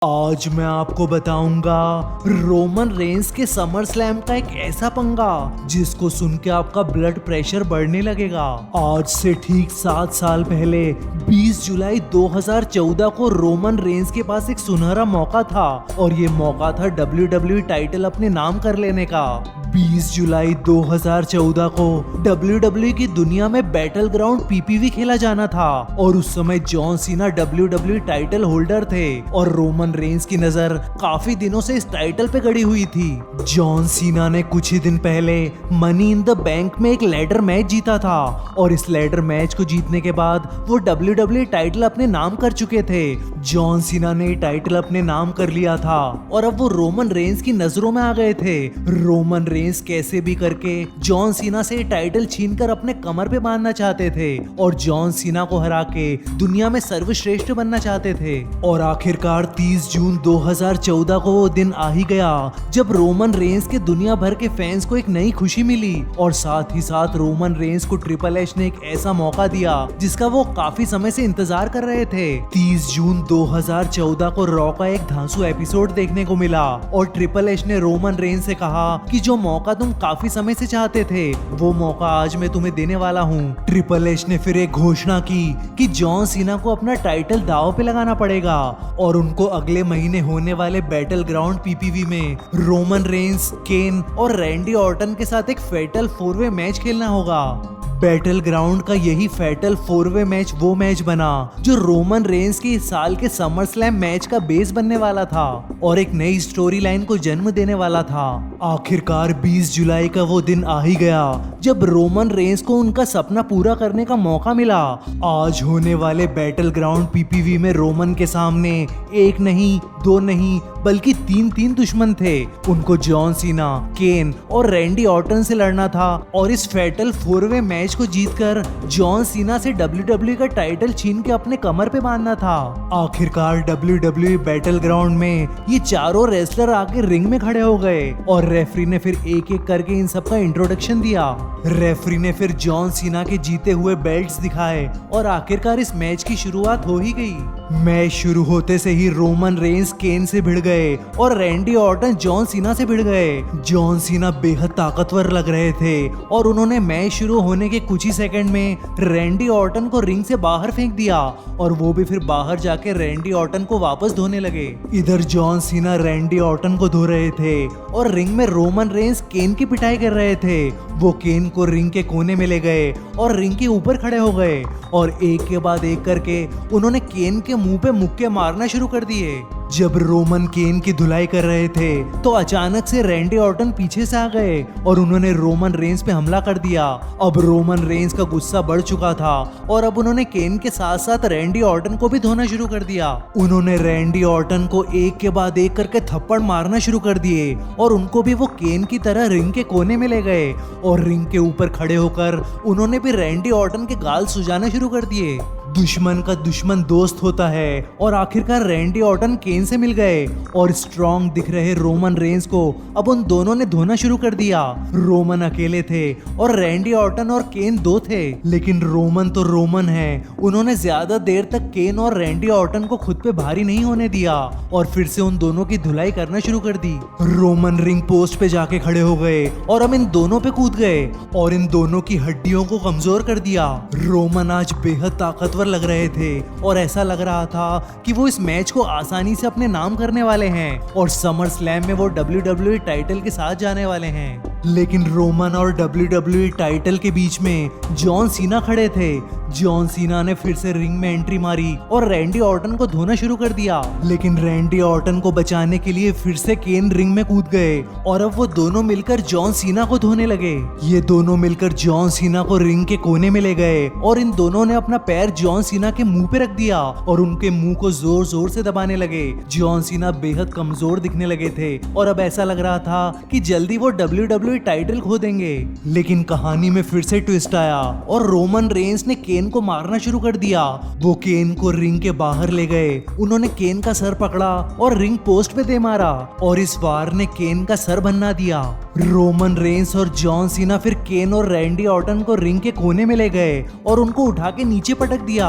आज मैं आपको बताऊंगा रोमन रेंस के समर स्लैम का एक ऐसा पंगा जिसको सुन के आपका ब्लड प्रेशर बढ़ने लगेगा। आज से ठीक 7 साल पहले 20 जुलाई 2014 को रोमन रेंस के पास एक सुनहरा मौका था और ये मौका था WWE टाइटल अपने नाम कर लेने का। 20 जुलाई 2014 को WWE की दुनिया में बैटल ग्राउंड PPV खेला जाना था और उस समय John Cena WWE title holder थे और रोमन रेंस की नजर काफी दिनों से इस टाइटल पे गड़ी हुई थी। जॉन सीना ने कुछ ही दिन पहले मनी इन द बैंक में एक लैडर मैच जीता था और इस लैडर मैच को जीतने के बाद वो WWE टाइटल अपने नाम कर चुके थे। जॉन सीना ने टाइटल अपने नाम कर लिया था और अब वो रोमन रेंस की नजरों में आ गए थे। रोमन रेंस कैसे भी करके जॉन सीना से टाइटल छीनकर अपने कमर पे बांधना चाहते थे और जॉन सीना को हरा के दुनिया में सर्वश्रेष्ठ बनना चाहते थे। और आखिरकार 30 जून 2014 को वो दिन आ ही गया जब रोमन रेंस के दुनिया भर के फैंस को एक नई खुशी मिली और साथ ही साथ रोमन रेंस को ट्रिपल एच ने एक ऐसा मौका दिया जिसका वो काफी समय से इंतजार कर रहे थे। 30 जून 2014 को रॉ का एक धांसू एपिसोड देखने को मिला और ट्रिपल एच ने रोमन रेंस से कहा कि जो मौका तुम काफी समय से चाहते थे वो मौका आज मैं तुम्हें देने वाला हूँ। ट्रिपल एच ने फिर एक घोषणा की कि जॉन सीना को अपना टाइटल दांव पे लगाना पड़ेगा और उनको अगले महीने होने वाले बैटल ग्राउंड PPV में रोमन रेंस, केन और रैंडी ऑर्टन के साथ एक फेटल 4-वे मैच खेलना होगा। बैटल ग्राउंड का यही फेटल 4-वे मैच वो मैच बना जो रोमन रेंस के इस साल के समर स्लैम मैच का बेस बनने वाला था और एक नई स्टोरी लाइन को जन्म देने वाला था। आखिरकार 20 जुलाई का वो दिन आ ही गया जब रोमन रेंस को उनका सपना पूरा करने का मौका मिला। आज होने वाले बैटल ग्राउंड PPV में रोमन के सामने एक नहीं, दो नहीं बल्कि 3 दुश्मन थे। उनको जॉन सीना, केन और रैंडी ऑर्टन से लड़ना था और इस फेटल 4-वे मैच को जीतकर जॉन सीना से WWE का टाइटल छीन के अपने कमर पे बांधना था। आखिरकार WWE बैटल ग्राउंड में ये चारों रेसलर आके रिंग में खड़े हो गए और रेफरी ने फिर एक एक करके इन सबका इंट्रोडक्शन दिया। रेफरी ने फिर जॉन सीना के जीते हुए बेल्ट्स दिखाए और आखिरकार इस मैच की शुरुआत हो ही गई। मैच शुरू होते से ही रोमन रेंस केन से भिड़ गए और रैंडी ऑर्टन जॉन सीना से भिड़ गए। जॉन सीना बेहद ताकतवर लग रहे थे और उन्होंने मैच शुरू होने के कुछ ही सेकंड में रैंडी ऑर्टन को रिंग से बाहर फेंक दिया और वो भी फिर बाहर जाके रैंडी ऑर्टन को वापस धोने लगे। इधर जॉन सीना रैंडी ऑर्टन को धो रहे थे और रिंग में रोमन रेंस केन की पिटाई कर रहे थे। वो केन को रिंग के कोने में ले गए और रिंग के ऊपर खड़े हो गए और एक के बाद एक करके उन्होंने केन के मुंह पे मुक्के मारना शुरू कर दिए। जब रोमन केन की धुलाई कर रहे थे तो अचानक से रैंडी ऑर्टन पीछे से आ गए और उन्होंने रोमन रेंस पे हमला कर दिया। अब रोमन रेंस का गुस्सा बढ़ चुका था और अब उन्होंने केन के साथ साथ रैंडी ऑर्टन को भी धोना शुरू कर दिया। उन्होंने रैंडी ऑर्टन को एक के बाद एक करके थप्पड़ मारना शुरू कर दिए और उनको भी वो केन की तरह रिंग के कोने में ले गए और रिंग के ऊपर खड़े होकर उन्होंने भी रैंडी ऑर्टन के गाल सुजाना शुरू कर दिए। दुश्मन का दुश्मन दोस्त होता है और आखिरकार रैंडी ऑर्टन केन से मिल गए और स्ट्रॉन्ग दिख रहे रोमन रेंस को अब उन दोनों ने धोना शुरू कर दिया। रोमन अकेले थे और रैंडी ऑर्टन और केन 2 थे, लेकिन रोमन तो रोमन है। उन्होंने ज्यादा देर तक केन और रैंडी ऑर्टन को खुद पे भारी नहीं होने दिया और फिर से उन दोनों की धुलाई करना शुरू कर दी। रोमन रिंग पोस्ट पे जाके खड़े हो गए और अब इन दोनों पे कूद गए और इन दोनों की हड्डियों को कमजोर कर दिया। रोमन आज बेहद ताकतवर लग रहे थे और ऐसा लग रहा था कि वो इस मैच को आसानी से अपने नाम करने वाले हैं और समर स्लैम में वो WWE टाइटल के साथ जाने वाले हैं। लेकिन रोमन और WWE टाइटल के बीच में जॉन सीना खड़े थे। जॉन सीना ने फिर से रिंग में एंट्री मारी और रैंडी ऑर्टन को धोना शुरू कर दिया, लेकिन रैंडी ऑर्टन को बचाने के लिए फिर से केन रिंग में कूद गए और अब वो दोनों मिलकर जॉन सीना को धोने लगे। ये दोनों मिलकर जॉन सीना को रिंग के कोने में ले गए और इन दोनों ने अपना पैर जॉन सीना के मुंह पे रख दिया और उनके मुंह को जोर जोर से दबाने लगे। जॉन सीना बेहद कमजोर दिखने लगे थे और अब ऐसा लग रहा था कि जल्दी वो WWE टाइटल खो देंगे। लेकिन कहानी में फिर से ट्विस्ट आया और रोमन रेंस ने केन को मारना शुरू कर दिया। वो केन को रिंग के बाहर ले गए। उन्होंने केन का सर पकड़ा और रिंग पोस्ट पे दे मारा और इस वार ने केन का सर भन्ना दिया। रोमन रेंस और जॉन सीना फिर केन और रैंडी ऑर्टन को रिंग के कोने में ले गए और उनको उठा के नीचे पटक दिया।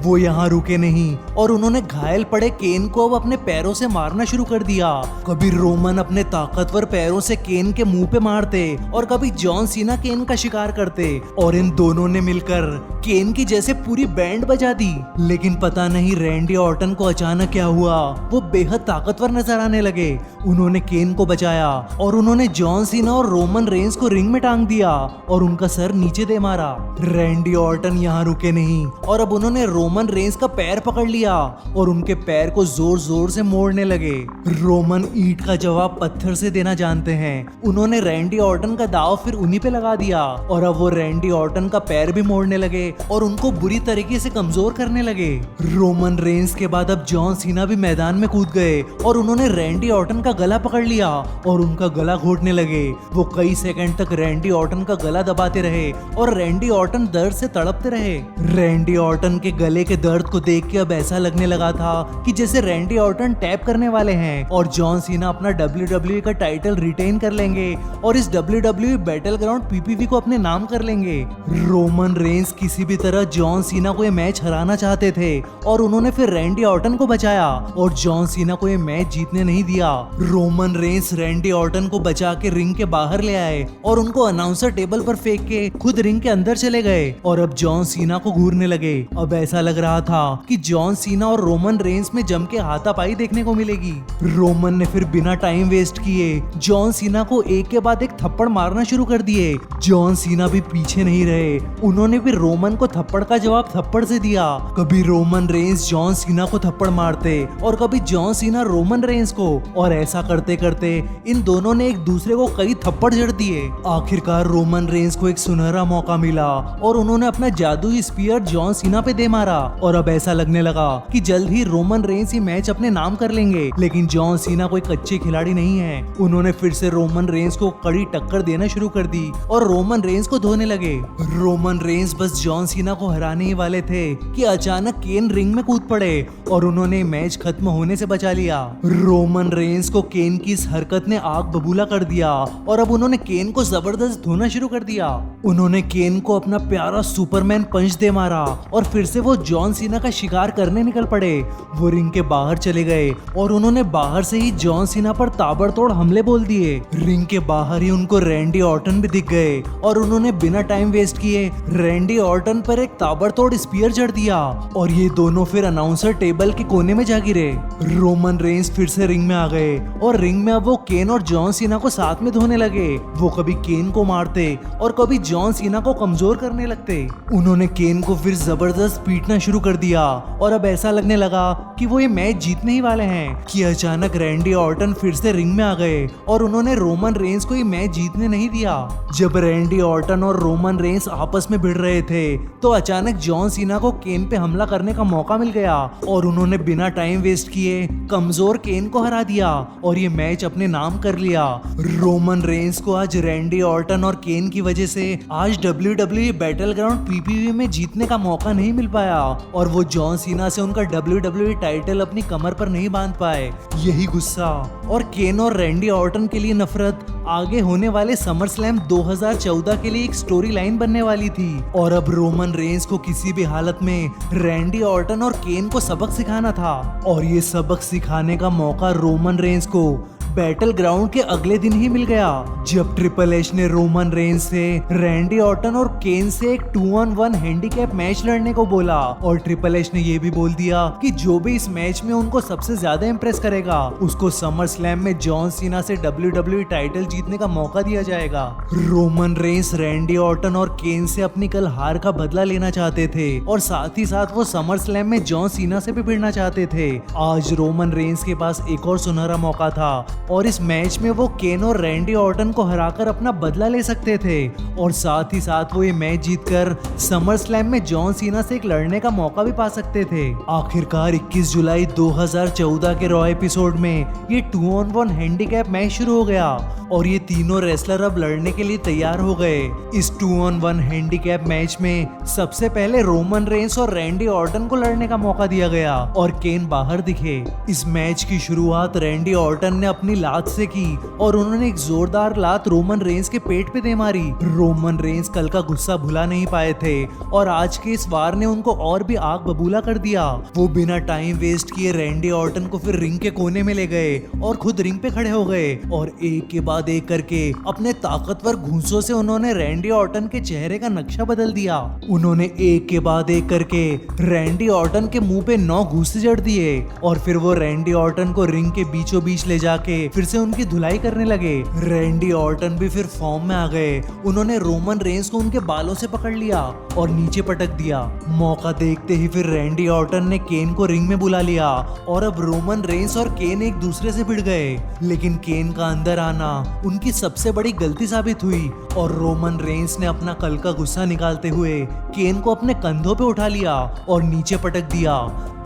वो यहाँ रुके नहीं और उन्होंने घायल पड़े केन को अब अपने पैरों से मारना शुरू कर दिया। कभी रोमन अपने ताकतवर पैरों से केन के मुंह पे मारते और कभी जॉन सीना केन का शिकार करते और इन दोनों ने मिलकर केन की जैसे पूरी बैंड बजा दी। लेकिन पता नहीं रैंडी ऑर्टन को अचानक क्या हुआ, वो बेहद ताकतवर नजर आने लगे। उन्होंने केन को बचाया और उन्होंने जॉन सीना और रोमन रेंस को रिंग में टांग दिया और उनका सर नीचे दे मारा। रैंडी ऑर्टन यहाँ रुके नहीं और अब उन्होंने रोमन रेंस का पैर पकड़ लिया और उनके पैर को जोर जोर से मोड़ने लगे। रोमन ईंट का जवाब पत्थर से देना जानते हैं। उन्होंने रैंडी ऑर्टन का दाव फिर उन्हीं पे लगा दिया और अब वो रैंडी ऑर्टन का पैर भी मोड़ने लगे और उनको बुरी तरीके से कमजोर करने लगे। रोमन रेंस के बाद अब जॉन सीना भी मैदान में कूद गए और उन्होंने रैंडी ऑर्टन का गला पकड़ लिया और उनका गला घोटने लगे। वो कई सेकंड तक रैंडी ऑर्टन का गला दबाते रहे और रैंडी ऑर्टन दर्द से तड़पते रहे। रैंडी ऑर्टन के गले के दर्द को देख के अब ऐसा लगने लगा था कि जैसे रैंडी ऑर्टन टैप करने वाले हैं और जॉन सीना अपना WWE का टाइटल रिटेन कर लेंगे और इस WWE बैटल ग्राउंड PPV को अपने नाम कर लेंगे। रोमन रेंस किसी भी तरह जॉन सीना को ये मैच हराना चाहते थे और उन्होंने फिर रैंडी ऑर्टन को बचाया और जॉन सीना को ये मैच जीतने नहीं दिया। रोमन रेंस रैंडी ऑर्टन को बचा के रिंग के बाहर ले आए और उनको अनाउंसर टेबल पर फेंक के खुद रिंग के अंदर चले गए और अब जॉन सीना को घूरने लगे। अब ऐसा लग रहा था कि जॉन सीना और रोमन रेंस में जम के हाथापाई देखने को मिलेगी। रोमन ने फिर बिना टाइम वेस्ट किए जॉन सीना को एक के बाद एक थप्पड़ मारना शुरू कर दिए। जॉन सीना भी पीछे नहीं रहे, उन्होंने भी रोमन को थप्पड़ का जवाब थप्पड़ से दिया। कभी रोमन रेंस जॉन सीना को थप्पड़ मारते और कभी जॉन सीना रोमन रेंस को, और ऐसा करते करते इन दोनों ने एक दूसरे को कई थप्पड़ जड़ दिए। आखिरकार रोमन रेंस को एक सुनहरा मौका मिला और उन्होंने अपना जादुई स्पीयर जॉन सीना पे दे मारा और अब ऐसा लगने लगा कि जल्द ही रोमन रेंस ये मैच अपने नाम कर लेंगे। लेकिन जॉन सीना कोई कच्चे खिलाड़ी नहीं है, उन्होंने फिर से रोमन रेंस को कड़ी टक्कर देना शुरू कर दी और रोमन रेंस को धोने लगे। रोमन रेंस बस जॉन सीना को हराने ही वाले थे कि अचानक केन रिंग में कूद पड़े और उन्होंने मैच खत्म होने से बचा लिया। रोमन रेंस को केन की इस हरकत ने आग बबूला कर दिया और अब उन्होंने केन को जबरदस्त धोना शुरू कर दिया। उन्होंने केन को अपना प्यारा सुपरमैन पंच दे मारा और फिर से वो जॉन सीना का शिकार करने निकल पड़े। वो रिंग के बाहर चले गए और उन्होंने बाहर से ही जॉन सीना पर ताबड़तोड़ हमले बोल दिए। रिंग के बाहर ही उनको रैंडी ऑर्टन भी दिख गए और उन्होंने बिना टाइम वेस्ट किए रैंडी ऑर्टन पर एक ताबड़तोड़ स्पीयर जड़ दिया और ये दोनों फिर अनाउंसर टेबल के कोने में जा गिरे। रोमन रेंस फिर से रिंग में आ गए और रिंग में अब वो केन और जॉन सीना को साथ में धोने लगे। वो कभी केन को मारते और कभी जॉन सीना को कमजोर करने लगते। उन्होंने केन को फिर जबरदस्त पीटना शुरू कर दिया और अब ऐसा लगने लगा कि वो ये मैच जीतने ही वाले हैं कि अचानक रैंडी ऑर्टन फिर से रिंग में आ गए और उन्होंने रोमन रेंस को ये मैच जीतने नहीं दिया। जब रैंडी ऑर्टन और रोमन रेंस आपस में भिड़ रहे थे तो अचानक जॉन सीना को केन पे हमला करने का मौका मिल गया और उन्होंने बिना टाइम वेस्ट किए कमजोर केन को हरा दिया और ये मैच अपने नाम कर लिया। रोमन रेंस को आज रैंडी ऑर्टन और केन की वजह से आज WWE बैटल ग्राउंड PPV में जीतने का मौका नहीं मिल पाया और वो जॉन सीना से उनका WWE टाइटल अपनी कमर पर नहीं बांध पाए। यही गुस्सा और केन और रैंडी ऑर्टन के लिए नफरत आगे होने वाले समर स्लैम 2014 के लिए एक स्टोरी लाइन बनने वाली थी और अब रोमन रेंस को किसी भी हालत में रैंडी ऑर्टन और केन को सबक सिखाना था और ये सबक सिखाने का मौका रोमन रेंस को बैटल ग्राउंड के अगले दिन ही मिल गया जब ट्रिपल एच ने रोमन रेंस से रैंडी ऑर्टन और केन से एक 2-on-1 हैंडीकैप मैच लड़ने को बोला और ट्रिपल एच ने ये भी बोल दिया कि जो भी इस मैच में उनको सबसे ज्यादा इम्प्रेस करेगा उसको समर स्लैम में जॉन सीना से WWE टाइटल जीतने का मौका दिया जाएगा। रोमन रेंस रैंडी ऑर्टन और केन से अपनी कल हार का बदला लेना चाहते थे और साथ ही साथ वो समर स्लैम में जॉन सीना से भी भिड़ना चाहते थे। आज रोमन रेंस के पास एक और सुनहरा मौका था और इस मैच में वो केन और रैंडी ऑर्टन को हराकर अपना बदला ले सकते थे और साथ ही साथ वो ये मैच जीतकर समर स्लैम में जॉन सीना से एक लड़ने का मौका भी पा सकते थे। आखिरकार 21 जुलाई 2014 के रॉ एपिसोड में ये 2-on-1 हैंडीकैप मैच शुरू हो गया और ये तीनों रेसलर अब लड़ने के लिए तैयार हो गए। इस 2-on-1 हैंडीकैप मैच में सबसे पहले रोमन रेंस और रैंडी ऑर्टन को लड़ने का मौका दिया गया और केन बाहर दिखे। इस मैच की शुरुआत रैंडी ऑर्टन ने अपनी लात से की और उन्होंने एक जोरदार लात रोमन रेंस के पेट पे दे मारी। रोमन रेंस कल का गुस्सा भुला नहीं पाए थे और आज के इस वार ने उनको और भी आग बबूला कर दिया। वो बिना टाइम वेस्ट किए रैंडी ऑर्टन को फिर रिंग के कोने में ले गए और खुद रिंग पे खड़े हो गए और एक के बाद एक करके अपने ताकतवर घूंसों से उन्होंने रैंडी ऑर्टन के चेहरे का नक्शा बदल दिया। उन्होंने एक के बाद एक करके रैंडी ऑर्टन के मुंह पे 9 घूंसे जड़ दिए और फिर वो रैंडी ऑर्टन को रिंग के बीचों बीच ले जाके फिर से उनकी धुलाई करने लगे। रैंडी ऑर्टन भी फिर फॉर्म में आ गए। उन्होंने रोमन रेंस को उनके बालों से पकड़ लिया और नीचे पटक दिया। मौका देखते ही फिर रैंडी ऑर्टन ने केन को रिंग में बुला लिया और अब रोमन रेंस और केन एक दूसरे से भिड़ गए। लेकिन केन का अंदर आना उनकी सबसे बड़ी गलती साबित हुई और रोमन रेंस ने अपना कल का गुस्सा निकालते हुए केन को अपने कंधों पे उठा लिया और नीचे पटक दिया।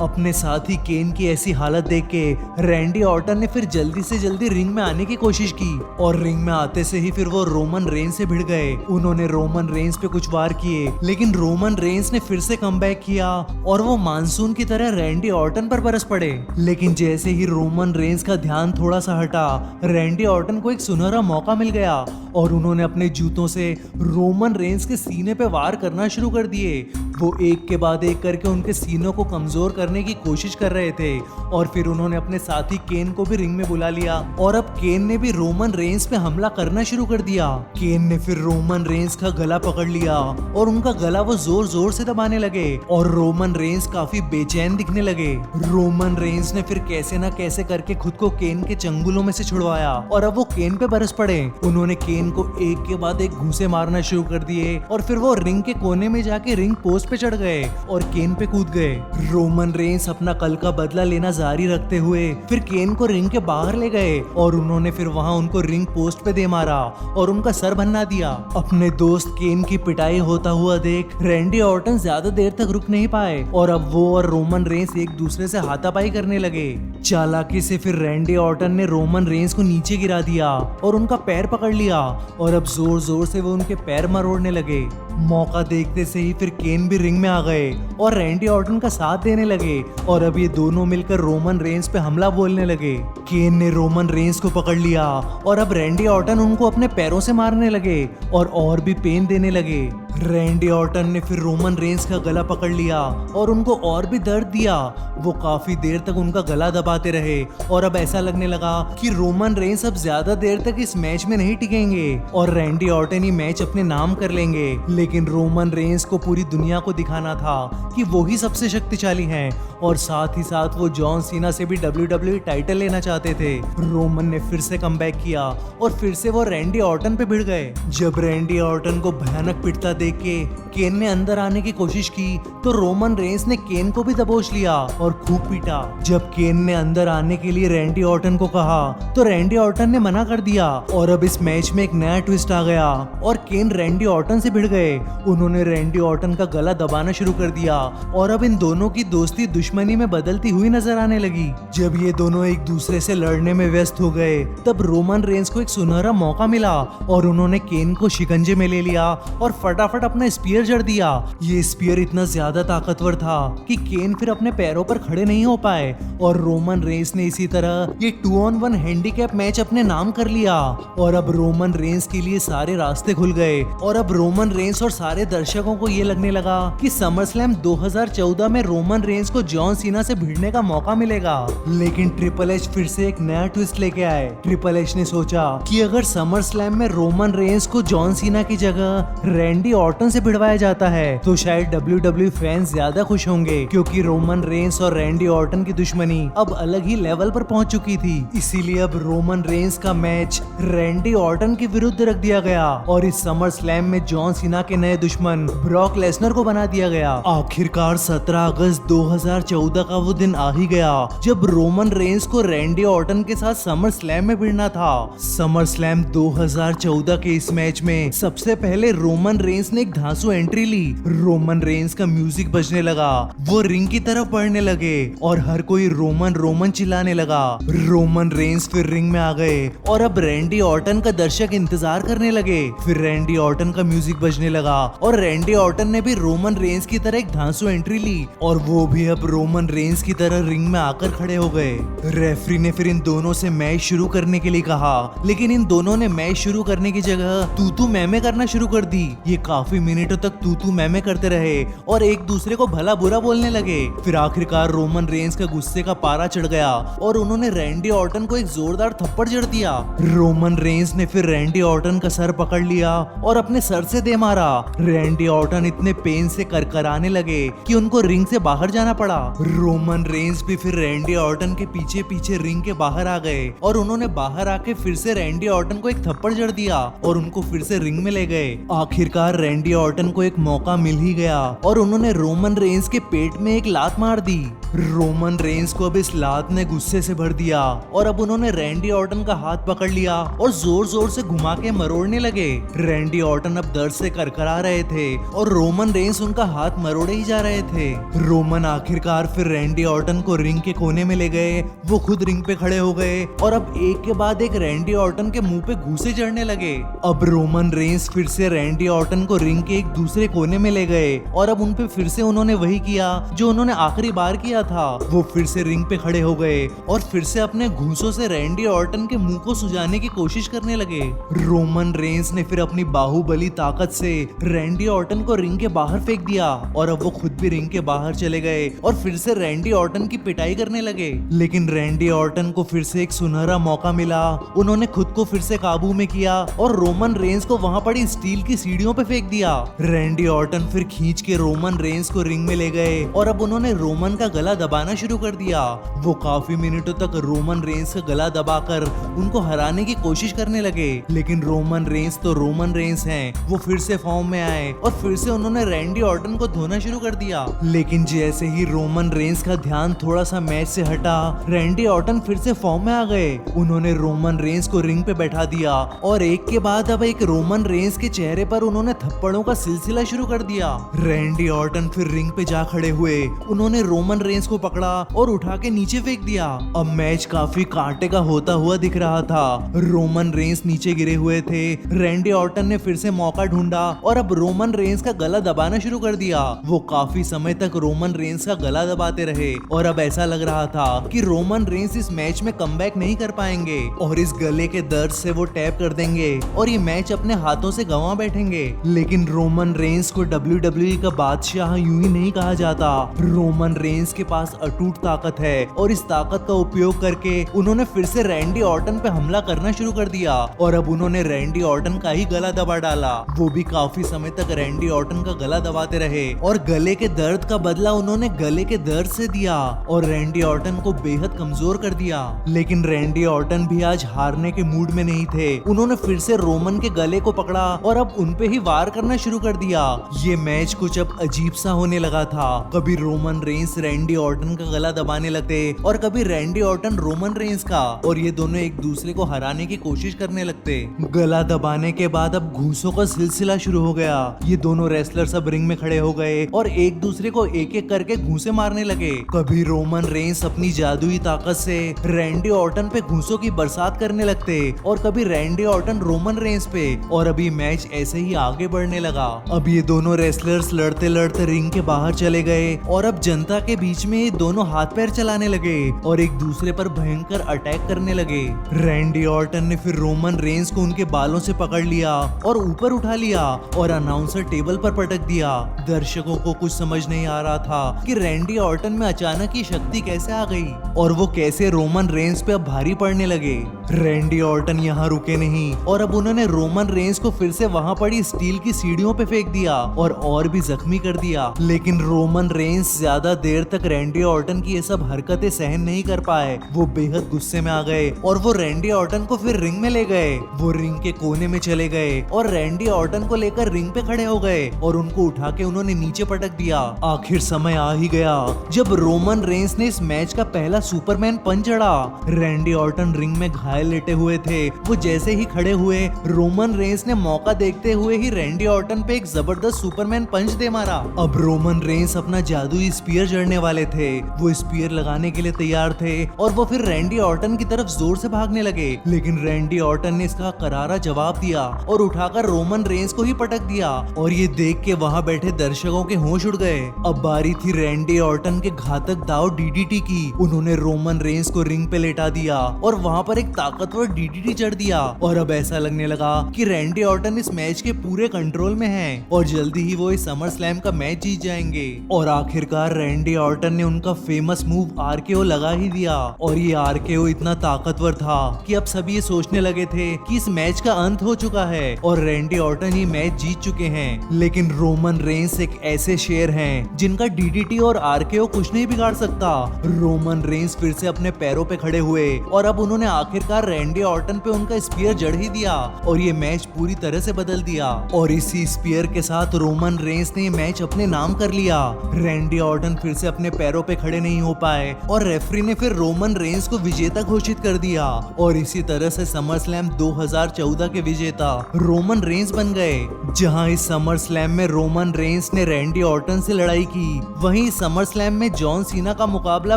अपने साथी केन की ऐसी हालत देख के रैंडी ऑर्टन ने फिर जल्दी से जल्दी रिंग में आने की कोशिश की और रिंग में आते से ही फिर वो रोमन रेंस से भिड़ गए। उन्होंने रोमन रेंस पे कुछ वार किए लेकिन रोमन रेंस ने फिर से कमबैक किया और वो मानसून की तरह रैंडी ऑर्टन पर बरस पड़े। लेकिन जैसे ही रोमन रेंस का ध्यान थोड़ा सा हटा, रैंडी ऑर्टन को एक सुनहरा मौका मिल गया और उन्होंने अपने जूतों से रोमन रेंस के सीने पे वार करना शुरू कर दिए। वो एक के बाद एक करके उनके सीनों को कमजोर करने की कोशिश कर रहे थे और फिर उन्होंने अपने साथी केन को भी रिंग में बुला लिया और अब केन ने भी रोमन रेंस पे हमला करना शुरू कर दिया। केन ने फिर रोमन रेंस का गला पकड़ लिया और उनका गला वो जोर जोर से दबाने लगे और रोमन रेंस काफी बेचैन दिखने लगे। रोमन रेंस ने फिर कैसे ना कैसे करके खुद को केन के चंगुलों में से छुड़वाया और अब वो केन पे बरस पड़े। उन्होंने केन को एक के बाद एक घूंसे मारना शुरू कर दिए और फिर वो रिंग के कोने में जाके रिंग पोस्ट पे चढ़ गए और केन पे कूद गए। रोमन रेंस अपना कल का बदला लेना जारी रखते हुए फिर केन को रिंग के बाहर ले गए और उन्होंने फिर वहां उनको रिंग पोस्ट पे दे मारा और उनका सर भन्ना दिया। अपने दोस्त केन की पिटाई होता हुआ देख रैंडी ऑर्टन ज्यादा देर तक रुक नहीं पाए और अब वो और रोमन रेंस एक दूसरे से हाथापाई करने लगे। चालाकी से फिर रैंडी ऑर्टन ने रोमन रेंस को नीचे गिरा दिया और उनका पैर पकड़ लिया और अब जोर जोर से वो उनके पैर मरोड़ने लगे। मौका देखते से ही फिर केन भी रिंग में आ गए और रैंडी ऑर्टन का साथ देने लगे और अब ये दोनों मिलकर रोमन रेंस पे हमला बोलने लगे। केन ने रोमन रेंस को पकड़ लिया और अब रैंडी ऑर्टन उनको अपने पैरों से मारने लगे और भी पेन देने लगे। रैंडी ऑर्टन ने फिर रोमन रेंस का गला पकड़ लिया और उनको और भी दर्द दिया। वो काफी देर तक उनका गला दबाते रहे और अब ऐसा लगने लगा कि रोमन रेंस अब ज्यादा देर तक इस मैच में नहीं टिकेंगे और रैंडी ऑर्टन ही मैच अपने नाम कर लेंगे। लेकिन रोमन रेंस को पूरी दुनिया को दिखाना था कि वो ही सबसे शक्तिशाली हैं और साथ ही साथ वो जॉन सीना से भी WWE टाइटल लेना चाहते थे। रोमन ने फिर से कमबैक किया और फिर से वो रैंडी ऑर्टन पे भिड़ गए। जब रैंडी ऑर्टन को भयानक पिटता देख के केन ने अंदर आने की कोशिश की तो रोमन रेंस ने केन को भी दबोच लिया और खूब पीटा। जब केन ने अंदर आने के लिए रैंडी ऑर्टन को कहा तो रैंडी ऑर्टन ने मना कर दिया और अब इस मैच में एक नया ट्विस्ट आ गया और केन रैंडी ऑर्टन से भिड़ गए। उन्होंने रैंडी ऑर्टन का गला दबाना शुरू कर दिया और अब इन दोनों की दोस्ती दुश्मनी में बदलती हुई नजर आने लगी। जब ये दोनों एक दूसरे से लड़ने में व्यस्त हो गए तब रोमन रेंस को एक सुनहरा मौका मिला और उन्होंने केन को शिकंजे में ले लिया और फटाफट अपना स्पीयर जड़ दिया। ये स्पीयर इतना ज्यादा ताकतवर था कि केन फिर अपने पैरों पर खड़े नहीं हो पाए और रोमन रेंस ने इसी तरह ये 2-on-1 हैंडीकैप मैच अपने नाम कर लिया और अब रोमन रेंस के लिए सारे रास्ते खुल गए और अब रोमन रेंस और सारे दर्शकों को ये लगने लगा कि समर स्लैम 2014 में रोमन रेंस को जॉन सीना से भिड़ने का मौका मिलेगा। लेकिन ट्रिपल एच फिर से एक नया ट्विस्ट लेके आए। ट्रिपल एच ने सोचा कि अगर समर स्लैम में रोमन रेंस को जॉन सीना की जगह रैंडी ऑर्टन से भिड़वाया जाता है तो शायद WWE फैंस ज्यादा खुश होंगे क्योंकि रोमन रेंस और रैंडी ऑर्टन की दुश्मनी अब अलग ही लेवल पर पहुंच चुकी थी। इसीलिए अब रोमन रेंस का मैच रैंडी ऑर्टन के विरुद्ध रख दिया गया और इस समर स्लैम में जॉन सीना के नए दुश्मन ब्रॉक लेसनर को बना दिया गया। आखिरकार 17 अगस्त 2014 का वो दिन आ ही गया जब रोमन रेंस को रैंडी ऑर्टन के साथ समर स्लैम में भिड़ना था। समर स्लैम 2014 के इस मैच में सबसे पहले रोमन रेंस ने एक धांसू एंट्री ली। रोमन रेंस का म्यूजिक बजने लगा, वो रिंग की तरफ बढ़ने लगे और हर कोई रोमन रोमन चिल्लाने लगा। रोमन रेंस फिर रिंग में आ गए और अब रैंडी ऑर्टन का दर्शक इंतजार करने लगे। फिर रैंडी ऑर्टन का म्यूजिक बजने लगा और रैंडी ऑर्टन ने भी रोमन रेंस की तरह एक धांसू एंट्री ली और वो भी अब रोमन रेंस की तरह रिंग में आकर खड़े हो गए। रेफरी ने फिर इन दोनों से मैच शुरू करने के लिए कहा, लेकिन इन दोनों ने मैच शुरू करने की जगह तू तू मैमे करना शुरू कर दी। ये काफी मिनटों तक तू तू मैमे करते रहे और एक दूसरे को भला बुरा बोलने लगे। फिर आखिरकार रोमन रेंस का गुस्से का पारा चढ़ गया और उन्होंने रैंडी ऑर्टन को एक जोरदार थप्पड़ जड़ दिया। रोमन रेंस ने फिर रैंडी ऑर्टन का सर पकड़ लिया और अपने सर से दे मारा। रैंडी ऑर्टन इतने पेन से करकराने लगे कि उनको रिंग से बाहर जाना पड़ा। रोमन रेंस भी फिर रैंडी ऑर्टन के पीछे पीछे रिंग के बाहर आ गए और उन्होंने बाहर आके फिर से रैंडी ऑर्टन को एक थप्पड़ जड़ दिया और उनको फिर से रिंग में ले गए। आखिरकार रैंडी ऑर्टन को एक मौका मिल ही गया और उन्होंने रोमन रेंस के पेट में एक लात मार दी। रोमन रेंस को अब इस लात ने गुस्से से भर दिया और अब उन्होंने रैंडी ऑर्टन का हाथ पकड़ लिया और जोर जोर से घुमा के मरोड़ने लगे। रैंडी ऑर्टन अब दर्द से करकरा रहे थे और रोमन रेंस उनका हाथ मरोड़े ही जा रहे थे। रोमन आखिरकार फिर रैंडी ऑर्टन को रिंग के कोने में ले गए। वो खुद रिंग पे खड़े हो गए और अब एक के बाद एक रैंडी ऑर्टन के मुंह पे घूंसे चढ़ने लगे। अब रोमन रेंस फिर से रैंडी ऑर्टन को रिंग के एक दूसरे कोने में ले गए और अब उनपे फिर से उन्होंने वही किया जो उन्होंने आखिरी बार किया था। वो फिर से रिंग पे खड़े हो गए और फिर से अपने घूंसों से रैंडी ऑर्टन के मुंह को सुजाने की कोशिश करने लगे। रोमन रेंस ने फिर अपनी बाहुबली ताकत से रैंडी ऑर्टन को रिंग के बाहर फेंक दिया और अब वो खुद भी रिंग के बाहर चले गए और फिर से रैंडी ऑर्टन की पिटाई करने लगे। लेकिन रैंडी ऑर्टन को फिर से एक सुनहरा मौका मिला। उन्होंने खुद को फिर से काबू में किया और रोमन रेंस को वहां पड़ी स्टील की सीढ़ियों पे फेंक दिया। रैंडी ऑर्टन फिर खींच के रोमन रेंस को रिंग में ले गए और अब उन्होंने रोमन का गला दबाना शुरू कर दिया। वो काफी मिनटों तक रोमन रेंस का गला दबाकर उनको हराने की कोशिश करने लगे, लेकिन रोमन रेंस तो रोमन रेंस हैं। वो फिर से फॉर्म में आए और फिर से उन्होंने रैंडी ऑर्टन को धोना शुरू कर दिया। लेकिन जैसे ही रोमन रेंस का ध्यान थोड़ा सा मैच से हटा, रैंडी ऑर्टन फिर से फॉर्म में आ गए। उन्होंने रोमन रेंस को रिंग पे बैठा दिया और एक के बाद अब एक रोमन रेंस के चेहरे पर उन्होंने थप्पड़ों का सिलसिला शुरू कर दिया। रैंडी ऑर्टन फिर रिंग पे जा खड़े हुए। उन्होंने रोमन रेंस को पकड़ा और उठा के नीचे फेंक दिया। अब मैच काफी कांटे का होता हुआ दिख रहा था। रोमन रेंस नीचे गिरे हुए थे। रैंडी ऑर्टन ने फिर से मौका ढूंढा और अब रोमन रेंस का गला दबाना शुरू कर दिया। वो काफी समय तक रोमन रेंस का गला दबाते रहे और अब ऐसा लग रहा था कि रोमन रेंस इस मैच में कमबैक नहीं कर पाएंगे और इस गले के दर्द से वो टैप कर देंगे और ये मैच अपने हाथों से गंवा बैठेंगे। लेकिन रोमन रेंस को WWE का बादशाह यूं ही नहीं कहा जाता। रोमन रेंस के पास अटूट ताकत है और इस ताकत का उपयोग करके उन्होंने फिर से रैंडी ऑर्टन पे हमला करना शुरू कर दिया और अब उन्होंने रैंडी ऑर्टन का ही गला दबा डाला। वो भी काफी समय तक रैंडी ऑर्टन का गला दबाते रहे और गले के दर्द का बदला उन्होंने गले के दर्द से दिया और रैंडी ऑर्टन को बेहद कमजोर कर दिया। लेकिन रैंडी ऑर्टन भी आज हारने के मूड में नहीं थे। उन्होंने फिर से रोमन के गले को पकड़ा और अब उनपे ही वार करना शुरू कर दिया। ये मैच कुछ अब अजीब सा होने लगा था। कभी रोमन रेंस रैंडी ऑर्टन का गला दबाने लगते और कभी रैंडी ऑर्टन रोमन रेंस का और ये दोनों एक दूसरे को हराने की कोशिश करने लगते। गला दबाने के बाद अब घूंसों का सिलसिला शुरू हो गया। ये दोनों रेसलर सब रिंग में खड़े हो गए और एक दूसरे को एक एक करके घूंसे मारने लगे। कभी रोमन रेंस अपनी जादुई ताकत से रैंडी ऑर्टन पे घूंसों की बरसात करने लगते और कभी रैंडी ऑर्टन रोमन रेंस पे और अभी मैच ऐसे ही आगे बढ़ने लगा। अब ये दोनों रेसलर्स लड़ते लड़ते रिंग के बाहर चले गए और अब जनता के बीच में ये दोनों हाथ पैर चलाने लगे और एक दूसरे पर भयंकर अटैक करने लगे। रैंडी ऑर्टन ने फिर रोमन रेंस को उनके बालों से पकड़ लिया और ऊपर उठा लिया और अनाउंसर टेबल पर पटक दिया। दर्शकों को कुछ समझ नहीं आ रहा था कि रैंडी ऑर्टन में अचानक ये शक्ति कैसे आ गई और वो कैसे रोमन रेंस पे अब भारी पड़ने लगे। रैंडी ऑर्टन यहाँ रुके नहीं और अब उन्होंने रोमन रेंस को फिर से वहाँ पड़ी स्टील की सीढ़ियों पे फेंक दिया और भी जख्मी कर दिया। लेकिन रोमन रेंस ज्यादा देर तक रैंडी ऑर्टन की ये सब हरकतें सहन नहीं कर पाए। वो बेहद गुस्से में आ गए और वो रैंडी ऑर्टन को फिर रिंग में ले गए। वो रिंग के कोने में चले गए और रैंडी ऑर्टन को लेकर रिंग पे खड़े हो गए और उनको उठा के उन्होंने नीचे पटक दिया। आखिर समय आ ही गया जब रोमन रेंस ने इस मैच का पहला सुपरमैन पंच जड़ा। रैंडी ऑर्टन रिंग में घायल लेटे हुए थे। वो जैसे ही खड़े हुए, रोमन रेंस ने मौका देखते हुए ही रैंडी ऑर्टन पे एक जबरदस्त सुपरमैन पंच दे मारा। अब रोमन रेंस अपना जादुई स्पीयर जड़ने वाले थे। वो स्पीयर लगाने के लिए तैयार थे और वो फिर रैंडी ऑर्टन की तरफ जोर से भागने लगे, लेकिन रैंडी ऑर्टन ने इसका करारा जवाब दिया और उठाकर रोमन रेंस को ही पटक दिया। और ये देख के वहाँ बैठे दर्शकों के होश उड़ गए। अब बारी थी रैंडी ऑर्टन के घातक दाव डीडीटी की। उन्होंने रोमन रेंस को रिंग पे लेटा दिया और वहाँ पर एक ताकतवर डीडीटी चढ़ दिया। और अब ऐसा लगने लगा कि रैंडी ऑर्टन इस मैच के पूरे कंट्रोल में है और जल्दी ही वो इस समर स्लैम का मैच जीत जाएंगे। और आखिरकार रैंडी ऑर्टन ने उनका फेमस मूव आरकेओ लगा ही दिया। और ये आरकेओ इतना ताकतवर था कि अब सभी ये सोचने लगे थे कि इस मैच का अंत हो चुका है और रैंडी ऑर्टन ये मैच जीत चुके हैं। लेकिन रोमन रेंस एक ऐसे शेर हैं जिनका डीडीटी और आरकेओ कुछ नहीं बिगाड़ सकता। रोमन रेंस फिर से अपने पैरों पे खड़े हुए और अब उन्होंने आखिरकार रैंडी ऑर्टन पे उनका स्पीयर जड़ ही दिया और ये मैच पूरी तरह से बदल दिया। और इसी स्पीयर के साथ रोमन रेंस ने ये मैच अपने नाम कर लिया। रैंडी ऑर्टन फिर से अपने पैरों पे खड़े नहीं हो पाए और रेफरी ने फिर रोमन रेंस को विजेता घोषित कर दिया। और इसी तरह से समर स्लैम 2014 के विजेता रोमन रेंस बन गए। जहां इस समर स्लैम में रोमन रेंस ने रैंडी ऑर्टन से लड़ाई की, वहीं समर स्लैम में जॉन सीना का मुकाबला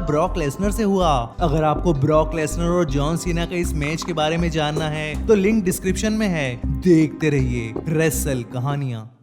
ब्रॉक लेसनर से हुआ। अगर आपको ब्रॉक लेसनर और जॉन सीना के इस मैच के बारे में जानना है तो लिंक डिस्क्रिप्शन में है। देखते रहिए रेसल कहानियां।